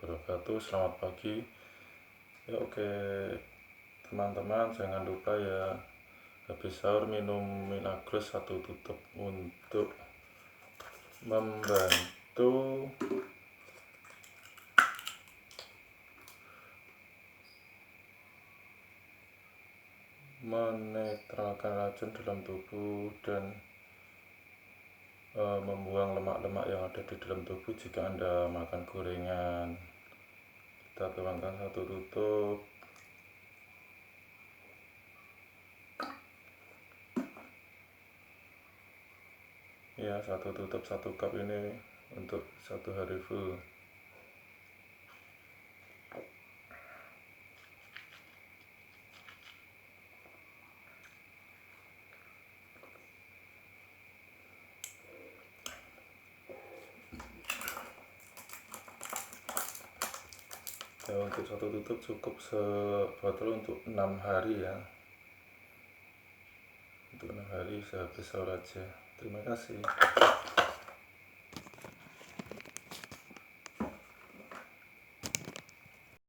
wabarakatuh. Selamat pagi. Ya oke, teman-teman, jangan lupa ya habis sahur minum Minagrus 1 tutup untuk membantu menetralkan racun dalam tubuh dan membuang lemak-lemak yang ada di dalam tubuh jika Anda makan gorengan. Kita tuangkan 1 tutup. Ya, 1 tutup 1 cup ini untuk 1 hari full. Ya, untuk 1 tutup cukup sebotol untuk 6 hari ya. Untuk 6 hari sehabis sahur aja. Terima kasih.